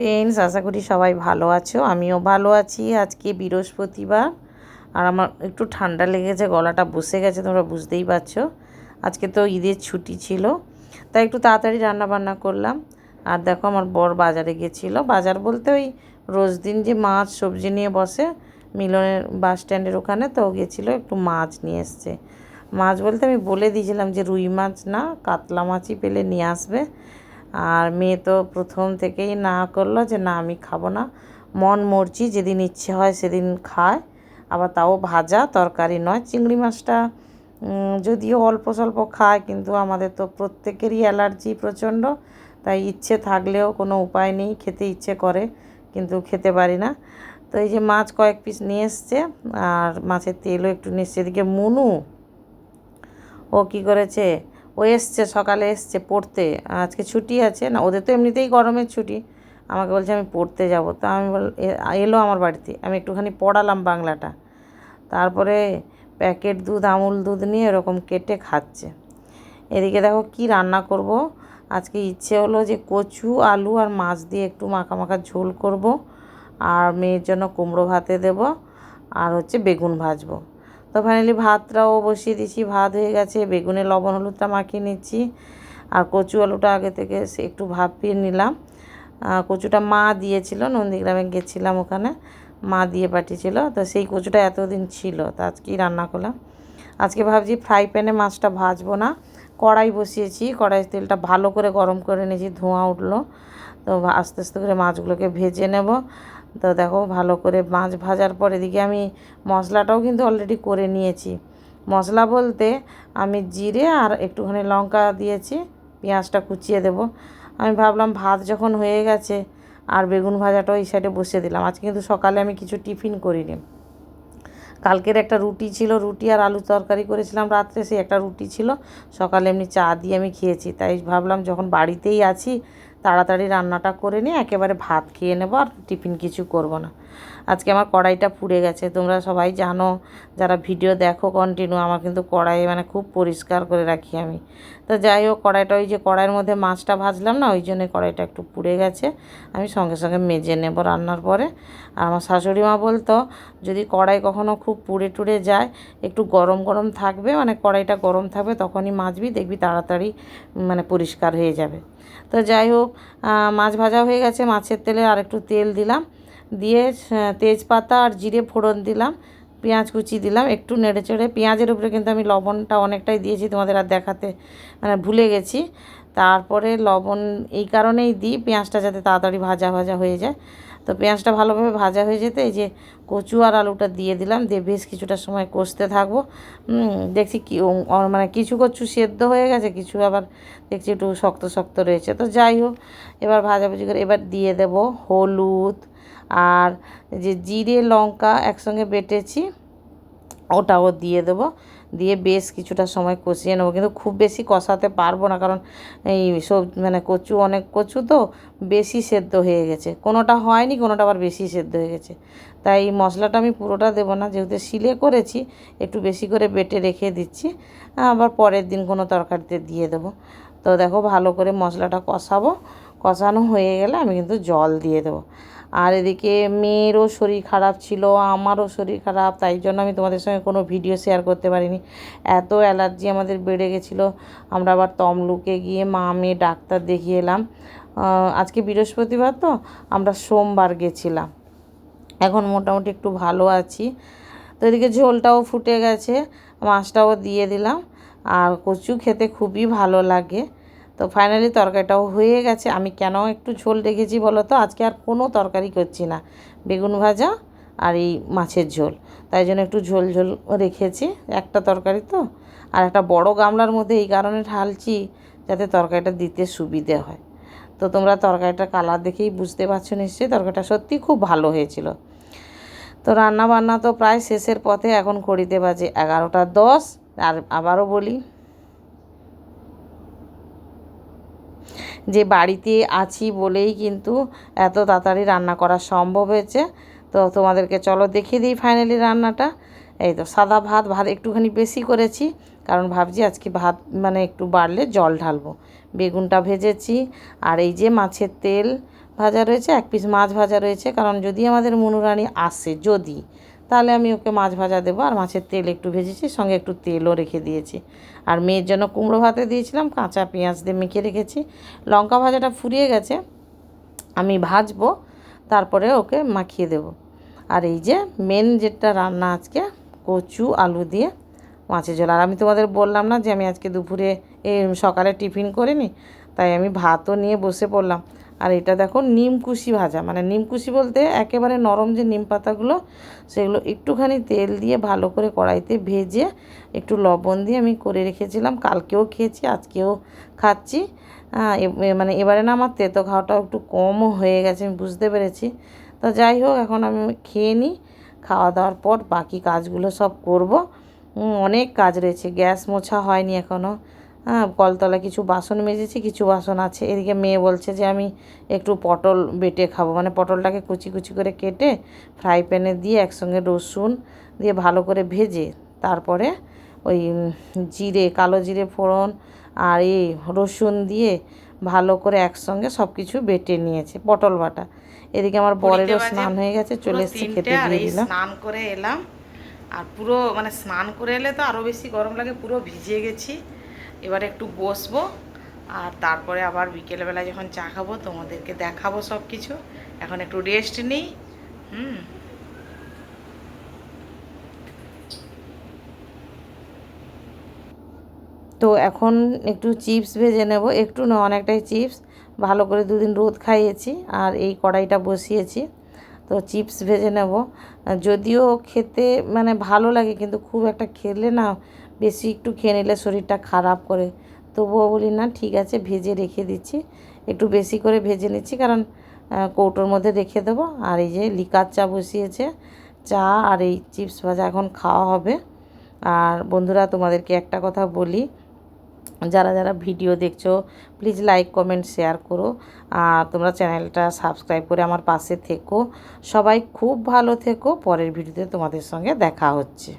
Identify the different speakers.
Speaker 1: Friends, আশা করি সবাই ভালো আছো। আমিও ভালো আছি। আজকে বৃহস্পতিবার আর আমার একটু ঠান্ডা লেগেছে, গলাটা বসে গেছে, তোমরা বুঝতেই পারছো। আজকে তো ঈদের ছুটি ছিল, তাই একটু তাড়াতাড়ি রান্না বান্না করলাম। আর দেখো, আমার বর বাজারে গেছিলো। বাজার বলতে ওই রোজ দিন যে মাছ সবজি নিয়ে বসে মিলনের বাস স্ট্যান্ডের ওখানে, তো গেছিলো, একটু মাছ নিয়ে এসছে। মাছ বলতে আমি বলে দিয়েছিলাম যে রুই মাছ না, কাতলা মাছই পেলে নিয়ে আসবে। আর মেয়ে তো প্রথম থেকেই না করলো যে না, আমি খাবো না, মন মর্জি, যেদিন ইচ্ছে হয় সেদিন খায়, আবার তাও ভাজা, তরকারি নয়। চিংড়ি মাছটা যদিও অল্প স্বল্প খায়, কিন্তু আমাদের তো প্রত্যেকেরই অ্যালার্জি প্রচণ্ড, তাই ইচ্ছে থাকলেও কোনো উপায় নেই, খেতে ইচ্ছে করে কিন্তু খেতে পারি না। তো এই যে মাছ কয়েক পিস নিয়ে এসছে, আর মাছের তেলও একটু নিয়ে এসছে। এদিকে মুনু, ও কী করেছে, ও এসছে, সকালে এসছে পড়তে, আজকে ছুটি আছে না, ওদের তো এমনিতেই গরমের ছুটি। আমাকে বলছে আমি পড়তে যাব, তা আমি এলো আমার বাড়িতে, আমি একটুখানি পড়ালাম বাংলাটা। তারপরে প্যাকেট দুধ, আমুল দুধ নিয়ে এরকম কেটে খাচ্ছে। এদিকে দেখো কি রান্না করব। আজকে ইচ্ছে হলো যে কচু, আলু আর মাছ দিয়ে একটু মাখা মাখা ঝোল করব, আর মেয়ের জন্য কুমড়ো ভাতে দেব, আর হচ্ছে বেগুন ভাজবো। তো ফাইনালি ভাতটাও বসিয়ে দিয়েছি, ভাত হয়ে গেছে, বেগুনে লবণ হলুদটা মাখিয়ে নিচ্ছি। আর কচু আলুটা আগে থেকে একটু ভাপিয়ে নিলাম। কচুটা মা দিয়েছিল, নন্দীগ্রামে গেছিলাম, ওখানে মা দিয়ে পাঠিয়েছিল, তো সেই কচুটা এতদিন ছিল, তো আজকেই রান্না করলাম। আজকে ভাবছি ফ্রাই প্যানে মাছটা ভাজবো না, কড়াই বসিয়েছি, কড়াই তেলটা ভালো করে গরম করে নিয়েছি, ধোঁয়া উঠলো। তো আস্তে আস্তে করে মাছগুলোকে ভেজে নেব। তো দেখো, ভালো করে মাছ ভাজার পর এদিকে আমি মশলাটাও কিন্তু অলরেডি করে নিয়েছি। মশলা বলতে আমি জিরে আর একটুখানি লঙ্কা দিয়েছি, পেঁয়াজটা কুচিয়ে দেব। আমি ভাবলাম ভাত যখন হয়ে গেছে, আর বেগুন ভাজাটাও এই সাইডে বসিয়ে দিলাম। আজকে কিন্তু সকালে আমি কিছু টিফিন করিনি, কালকের একটা রুটি ছিল, রুটি আর আলু তরকারি করেছিলাম রাত্রে, সেই একটা রুটি ছিল, সকালে এমনি চা দিয়ে আমি খেয়েছি। তাই ভাবলাম যখন বাড়িতেই আছি, তাড়াতাড়ি রান্নাটা করে নিয়ে একেবারে ভাত খেয়ে নেবো, আর টিফিন কিছু করব না। আজকে আমার কড়াইটা পুড়ে গেছে, তোমরা সবাই জানো, যারা ভিডিও দেখো কন্টিনিউ, আমার কিন্তু কড়াই মানে খুব পরিষ্কার করে রাখি আমি। তো যাই হোক, কড়াইটা ওই যে কড়াইয়ের মধ্যে মাছটা ভাজলাম না, ওই জন্য কড়াইটা একটু পুড়ে গেছে, আমি সঙ্গে সঙ্গে মেজে নেব রান্নার পরে। আর আমার শাশুড়ি মা বলতো, যদি কড়াই কখনো খুব পুড়ে টুড়ে যায়, একটু গরম গরম থাকবে, মানে কড়াইটা গরম থাকবে, তখনই মাজবি, দেখবি তাড়াতাড়ি মানে পরিষ্কার হয়ে যাবে। তো যাই হোক, মাছ ভাজা হয়ে গেছে, মাছের তেলে আর একটু তেল দিলাম, দিয়ে তেজপাতা আর জিরে ফোড়ন দিলাম, পেঁয়াজ কুচি দিলাম, একটু নেড়ে চেড়ে, পেঁয়াজের উপরে কিন্তু আমি লবণটা অনেকটাই দিয়েছি, তোমাদের আর দেখাতে মানে ভুলে গেছি। তারপরে লবণ এই কারণেই দিই, পেঁয়াজটা যাতে তাড়াতাড়ি ভাজা ভাজা হয়ে যায়। তো পেঁয়াজটা ভালোভাবে ভাজা হয়ে যেতে এই যে কচু আর আলুটা দিয়ে দিলাম, দিয়ে বেশ কিছুটা সময় কষতে থাকবো। দেখছি কি মানে কিছু কচু সেদ্ধ হয়ে গেছে, কিছু আবার দেখছি একটু শক্ত শক্ত রয়েছে। তো যাই হোক, এবার ভাজাভুজি করে এবার দিয়ে দেব হলুদ, আর যে জিরে লঙ্কা একসঙ্গে বেটেছি ওটাও দিয়ে দেবো, দিয়ে বেশ কিছুটা সময় কষিয়ে নেবো। কিন্তু খুব বেশি কষাতে পারবো না, কারণ এই সব মানে কচু, অনেক কচু তো বেশি সেদ্ধ হয়ে গেছে, কোনোটা হয়নি, কোনোটা আবার বেশি সেদ্ধ হয়ে গেছে। তাই মশলাটা আমি পুরোটা দেবো না, যেহেতু শিলে করেছি, একটু বেশি করে বেটে রেখে দিচ্ছি, আবার পরের দিন কোনো তরকারিতে দিয়ে দেবো। তো দেখো, ভালো করে মশলাটা কষাবো, কষানো হয়ে গেলে আমি কিন্তু জল দিয়ে দেবো। আর এদিকে মেয়েরও শরীর খারাপ ছিল, আমারও শরীর খারাপ, তাই জন্য আমি তোমাদের সঙ্গে কোনো ভিডিও শেয়ার করতে পারিনি। এত অ্যালার্জি আমাদের বেড়ে গেছিলো, আমরা আবার তমলুকে গিয়ে মা মেয়ে ডাক্তার দেখিয়ে এলাম। আজকে বৃহস্পতিবার তো, আমরা সোমবার গেছিলাম, এখন মোটামুটি একটু ভালো আছি। তো এদিকে ঝোলটাও ফুটে গেছে, মাছটাও দিয়ে দিলাম, আর কচু খেতে খুবই ভালো লাগে। তো ফাইনালি তরকারিটাও হয়ে গেছে। আমি কেন একটু ঝোল রেখেছি বলো তো, আজকে আর কোনো তরকারি করছি না, বেগুন ভাজা আর এই মাছের ঝোল, তাই জন্য একটু ঝোল ঝোল রেখেছি, একটা তরকারি তো। আর একটা বড় গামলার মধ্যে এই কারণে ঢালছি, যাতে তরকারিটা দিতে সুবিধে হয়। তো তোমরা তরকারিটা কালার দেখেই বুঝতে পারছো নিশ্চয়ই, তরকারিটা সত্যি খুব ভালো হয়েছিল। তো রান্না বান্না তো প্রায় শেষের পথে, এখন ঘড়িতে বাজে 11টা 10। আর আবারও বলি যে বাড়িতে আছি বলেই কিন্তু এত তাড়াতাড়ি রান্না করা সম্ভব হয়েছে। তো তোমাদেরকে চলো দেখিয়ে দিই ফাইনালি রান্নাটা। এই তো সাদা ভাত, ভাত একটুখানি বেশি করেছি, কারণ ভাবছি আজকে ভাত মানে একটু বাড়লে জল ঢালবো। বেগুনটা ভেজেছি, আর এই যে মাছের তেল, ভাজা রয়েছে, 1 পিস মাছ ভাজা রয়েছে। কারণ যদি আমাদের মনুরানি আসে যদি, তাহলে আমি ওকে মাছ ভাজা দেবো। আর মাছের তেল একটু ভেজেছি, সঙ্গে একটু তেলও রেখে দিয়েছি। আর মেয়ের জন্য কুমড়ো ভাতে দিয়েছিলাম, কাঁচা পেঁয়াজ দিয়ে মেখে রেখেছি। লঙ্কা ভাজাটা ফুরিয়ে গেছে, আমি ভাজবো, তারপরে ওকে মাখিয়ে দেব। আর এই যে মেন যেটা রান্না আজকে, কচু আলু দিয়ে মাছের ঝোল। আর আমি তোমাদের বললাম না যে আমি আজকে দুপুরে সকালে টিফিন করিনি, তাই আমি ভাতও নিয়ে বসে পড়লাম। আর এটা দেখো নিমকুশি ভাজা, মানে নিমকুশি বলতে একেবারে নরম যে নিম পাতাগুলো, সেগুলো একটুখানি তেল দিয়ে ভালো করে কড়াইতে ভেজে একটু লবণ দিয়ে আমি করে রেখেছিলাম। কালকেও খেয়েছি, আজকেও খাচ্ছি। মানে এবারে না আমার তেতো খাওয়াটাও একটু কমও হয়ে গেছে, আমি বুঝতে পেরেছি। তো যাই হোক, এখন আমি খেয়ে নিই, খাওয়া দাওয়ার পর বাকি কাজগুলো সব করব। অনেক কাজ রয়েছে, গ্যাস মোছা হয়নি এখনও। কলতলায় কিছু বাসন মেজেছি, কিছু বাসন আছে। এদিকে মেয়ে বলছে যে আমি একটু পটল বেটে খাবো, মানে পটলটাকে কুচি কুচি করে কেটে ফ্রাই প্যানে দিয়ে একসঙ্গে রসুন দিয়ে ভালো করে ভেজে, তারপরে ওই জিরে, কালো জিরে ফোড়ন আর এই রসুন দিয়ে ভালো করে একসঙ্গে সব কিছু বেটে নিয়েছে, পটল বাটা। এদিকে আমার বরেরও স্নান হয়ে গেছে, চলে এসেছে, খেতে দিয়ে দিলাম। স্নান করে এলাম, আর পুরো মানে স্নান করে এলে তো আরও বেশি গরম লাগে, পুরো ভিজে গেছি। এবারে একটু বসবো, আর তারপরে আবার বিকেলবেলা যখন চা খাবো তোমাদেরকে দেখাবো সব কিছু। এখন একটু রেস্ট নিই। তো এখন একটু চিপস ভেজে নেব, একটু না অনেকটাই চিপস, ভালো করে 2 দিন রোদ খাইয়েছি। আর এই কড়াইটা বসিয়েছি, তো চিপস ভেজে নেব। যদিও খেতে মানে ভালো লাগে, কিন্তু খুব একটা খেলে না, বেশি একটু খেয়ে নিলে শরীরটা খারাপ করে। তবুও বলি না, ঠিক আছে ভেজে রেখে দিচ্ছি, একটু বেশি করে ভেজে নিচ্ছি, কারণ কৌটোর মধ্যে রেখে দেবো। আর এই যে লিকার চা বসিয়েছে, চা আর এই চিপস ভাজা এখন খাওয়া হবে। আর বন্ধুরা, তোমাদেরকে একটা কথা বলি, যারা যারা ভিডিও দেখছো প্লিজ লাইক কমেন্ট শেয়ার করো, আর তোমরা চ্যানেলটা সাবস্ক্রাইব করে আমার পাশে থেকো। সবাই খুব ভালো থেকো। পরের ভিডিওতে তোমাদের সঙ্গে দেখা হচ্ছে।